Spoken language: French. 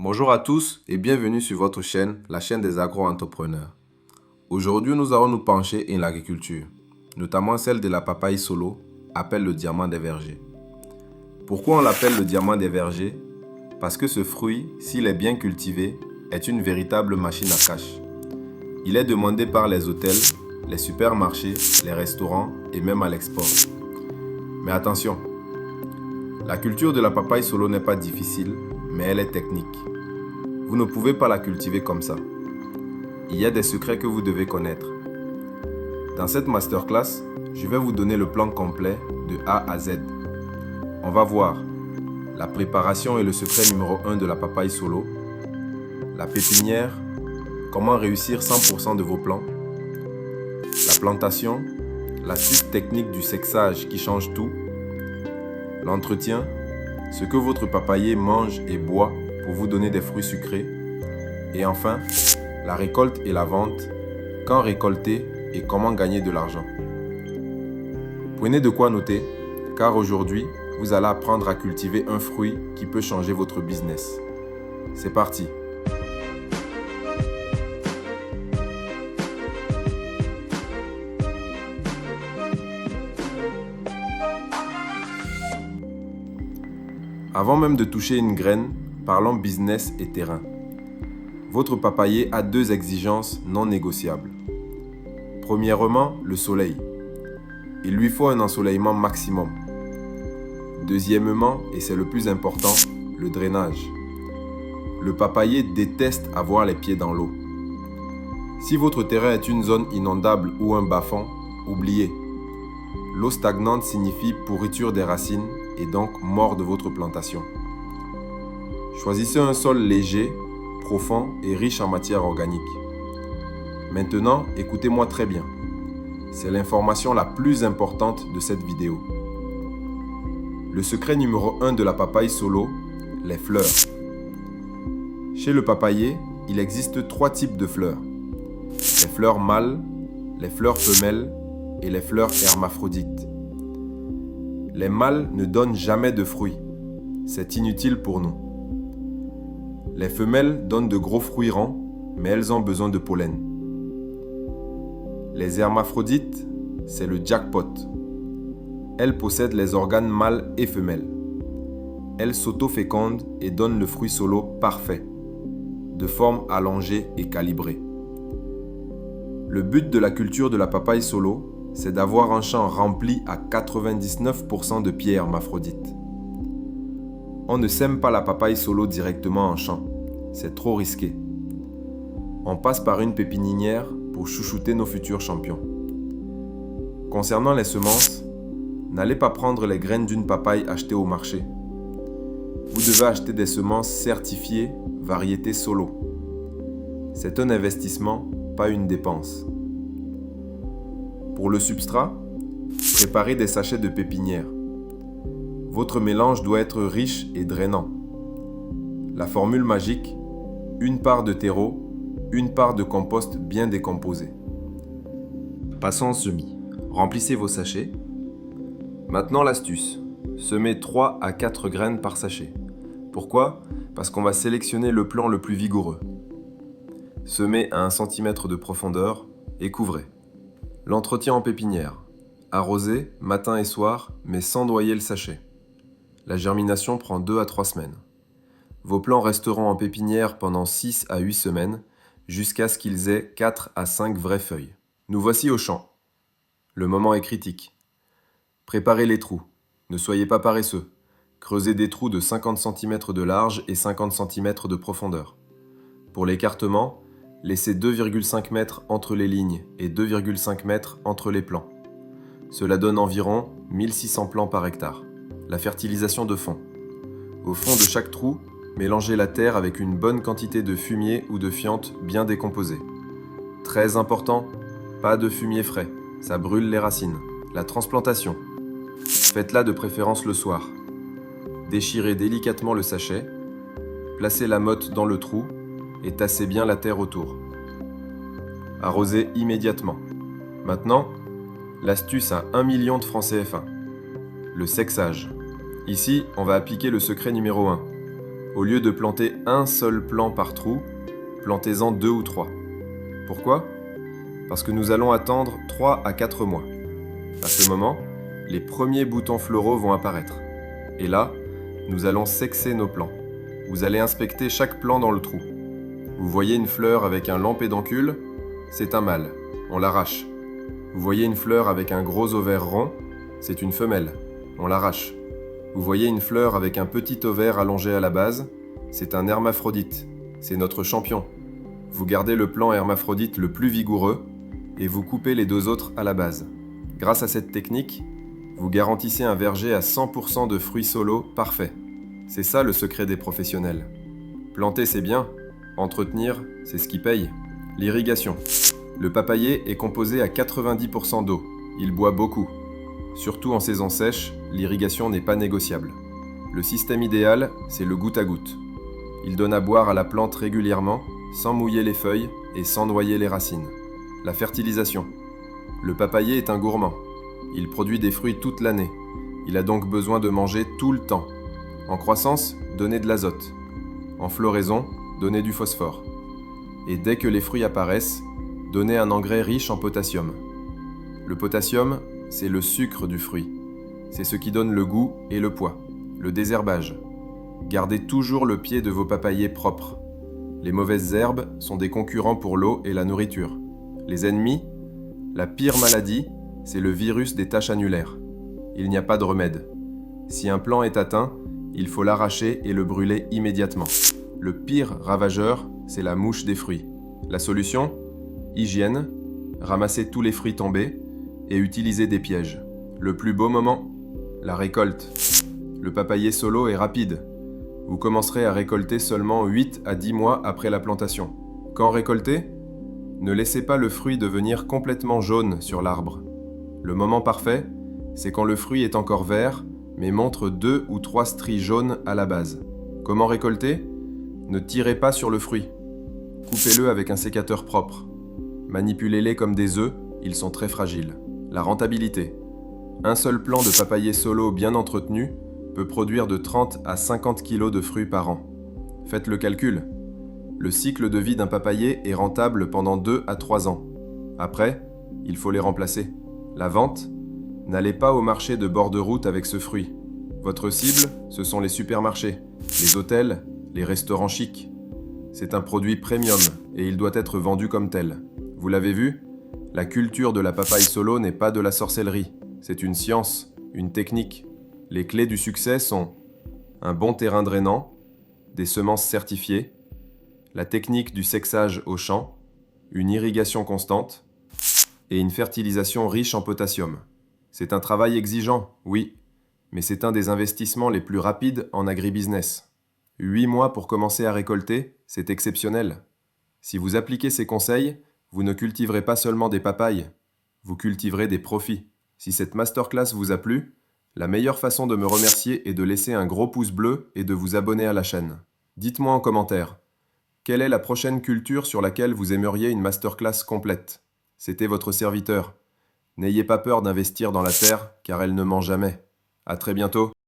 Bonjour à tous et bienvenue sur votre chaîne, la chaîne des agro-entrepreneurs. Aujourd'hui, nous allons nous pencher sur l'agriculture, notamment celle de la papaye solo, appelée le diamant des vergers. Pourquoi on l'appelle le diamant des vergers? Parce que ce fruit, s'il est bien cultivé, est une véritable machine à cash. Il est demandé par les hôtels, les supermarchés, les restaurants et même à l'export. Mais attention, la culture de la papaye solo n'est pas difficile, mais elle est technique. Vous ne pouvez pas la cultiver comme ça. Il y a des secrets que vous devez connaître. Dans cette masterclass, je vais vous donner le plan complet de A à Z. On va voir la préparation et le secret numéro 1 de la papaye solo, la pépinière, comment réussir 100% de vos plants, la plantation, l'astuce technique du sexage qui change tout, l'entretien, ce que votre papayer mange et boit pour vous donner des fruits sucrés, et enfin, la récolte et la vente, quand récolter et comment gagner de l'argent. Prenez de quoi noter, car aujourd'hui, vous allez apprendre à cultiver un fruit qui peut changer votre business. C'est parti! Avant même de toucher une graine, parlons business et terrain. Votre papayer a deux exigences non négociables. Premièrement, le soleil. Il lui faut un ensoleillement maximum. Deuxièmement, et c'est le plus important, le drainage. Le papayer déteste avoir les pieds dans l'eau. Si votre terrain est une zone inondable ou un bas-fond, oubliez. L'eau stagnante signifie pourriture des racines et donc mort de votre plantation. Choisissez un sol léger, profond et riche en matière organique. Maintenant, écoutez-moi très bien. C'est l'information la plus importante de cette vidéo. Le secret numéro 1 de la papaye solo, les fleurs. Chez le papayer, il existe 3 types de fleurs. Les fleurs mâles, les fleurs femelles et les fleurs hermaphrodites. Les mâles ne donnent jamais de fruits. C'est inutile pour nous. Les femelles donnent de gros fruits ronds, mais elles ont besoin de pollen. Les hermaphrodites, c'est le jackpot. Elles possèdent les organes mâles et femelles. Elles s'auto-fécondent et donnent le fruit solo parfait, de forme allongée et calibrée. Le but de la culture de la papaye solo, c'est d'avoir un champ rempli à 99% de pieds hermaphrodites. On ne sème pas la papaye solo directement en champ, c'est trop risqué. On passe par une pépinière pour chouchouter nos futurs champions. Concernant les semences, n'allez pas prendre les graines d'une papaye achetée au marché. Vous devez acheter des semences certifiées variété solo. C'est un investissement, pas une dépense. Pour le substrat, préparez des sachets de pépinière. Votre mélange doit être riche et drainant. La formule magique, une part de terreau, une part de compost bien décomposé. Passons au semis. Remplissez vos sachets. Maintenant l'astuce, semez 3 à 4 graines par sachet. Pourquoi? Parce qu'on va sélectionner le plant le plus vigoureux. Semez à 1 cm de profondeur et couvrez. L'entretien en pépinière. Arrosez matin et soir, mais sans noyer le sachet. La germination prend 2 à 3 semaines. Vos plants resteront en pépinière pendant 6 à 8 semaines, jusqu'à ce qu'ils aient 4 à 5 vraies feuilles. Nous voici au champ. Le moment est critique. Préparez les trous. Ne soyez pas paresseux. Creusez des trous de 50 cm de large et 50 cm de profondeur. Pour l'écartement, laissez 2,5 m entre les lignes et 2,5 m entre les plants. Cela donne environ 1600 plants par hectare. La fertilisation de fond. Au fond de chaque trou, mélangez la terre avec une bonne quantité de fumier ou de fiente bien décomposée. Très important, pas de fumier frais, ça brûle les racines. La transplantation. Faites-la de préférence le soir. Déchirez délicatement le sachet, placez la motte dans le trou et tassez bien la terre autour. Arrosez immédiatement. Maintenant, l'astuce à 1 million de francs CFA. Le sexage. Ici, on va appliquer le secret numéro 1. Au lieu de planter un seul plant par trou, plantez-en 2 ou 3. Pourquoi ? Parce que nous allons attendre 3 à 4 mois. À ce moment, les premiers boutons floraux vont apparaître. Et là, nous allons sexer nos plants. Vous allez inspecter chaque plant dans le trou. Vous voyez une fleur avec un long pédoncule ? C'est un mâle, on l'arrache. Vous voyez une fleur avec un gros ovaire rond ? C'est une femelle, on l'arrache. Vous voyez une fleur avec un petit ovaire allongé à la base ? C'est un hermaphrodite, c'est notre champion. Vous gardez le plant hermaphrodite le plus vigoureux et vous coupez les 2 autres à la base. Grâce à cette technique, vous garantissez un verger à 100% de fruits solos parfaits. C'est ça le secret des professionnels. Planter c'est bien, entretenir c'est ce qui paye. L'irrigation. Le papayer est composé à 90% d'eau. Il boit beaucoup. Surtout en saison sèche, l'irrigation n'est pas négociable. Le système idéal, c'est le goutte à goutte. Il donne à boire à la plante régulièrement, sans mouiller les feuilles et sans noyer les racines. La fertilisation. Le papayer est un gourmand. Il produit des fruits toute l'année. Il a donc besoin de manger tout le temps. En croissance, donnez de l'azote. En floraison, donnez du phosphore. Et dès que les fruits apparaissent, donnez un engrais riche en potassium. Le potassium, c'est le sucre du fruit. C'est ce qui donne le goût et le poids. Le désherbage. Gardez toujours le pied de vos papayers propres. Les mauvaises herbes sont des concurrents pour l'eau et la nourriture. Les ennemis, la pire maladie, c'est le virus des taches annulaires. Il n'y a pas de remède. Si un plant est atteint, il faut l'arracher et le brûler immédiatement. Le pire ravageur, c'est la mouche des fruits. La solution ? Hygiène, ramasser tous les fruits tombés et utiliser des pièges. Le plus beau moment ? La récolte. Le papayer solo est rapide. Vous commencerez à récolter seulement 8 à 10 mois après la plantation. Quand récolter ? Ne laissez pas le fruit devenir complètement jaune sur l'arbre. Le moment parfait, c'est quand le fruit est encore vert, mais montre 2 ou 3 stries jaunes à la base. Comment récolter ? Ne tirez pas sur le fruit. Coupez-le avec un sécateur propre. Manipulez-les comme des œufs, ils sont très fragiles. La rentabilité. Un seul plant de papayer solo bien entretenu peut produire de 30 à 50 kg de fruits par an. Faites le calcul. Le cycle de vie d'un papayer est rentable pendant 2 à 3 ans. Après, il faut les remplacer. La vente ? N'allez pas au marché de bord de route avec ce fruit. Votre cible, ce sont les supermarchés, les hôtels, les restaurants chics. C'est un produit premium et il doit être vendu comme tel. Vous l'avez vu ? La culture de la papaye solo n'est pas de la sorcellerie. C'est une science, une technique. Les clés du succès sont un bon terrain drainant, des semences certifiées, la technique du sexage au champ, une irrigation constante et une fertilisation riche en potassium. C'est un travail exigeant, oui, mais c'est un des investissements les plus rapides en agribusiness. 8 mois pour commencer à récolter, c'est exceptionnel. Si vous appliquez ces conseils, vous ne cultiverez pas seulement des papayes, vous cultiverez des profits. Si cette masterclass vous a plu, la meilleure façon de me remercier est de laisser un gros pouce bleu et de vous abonner à la chaîne. Dites-moi en commentaire, quelle est la prochaine culture sur laquelle vous aimeriez une masterclass complète ? C'était votre serviteur. N'ayez pas peur d'investir dans la terre, car elle ne ment jamais. À très bientôt.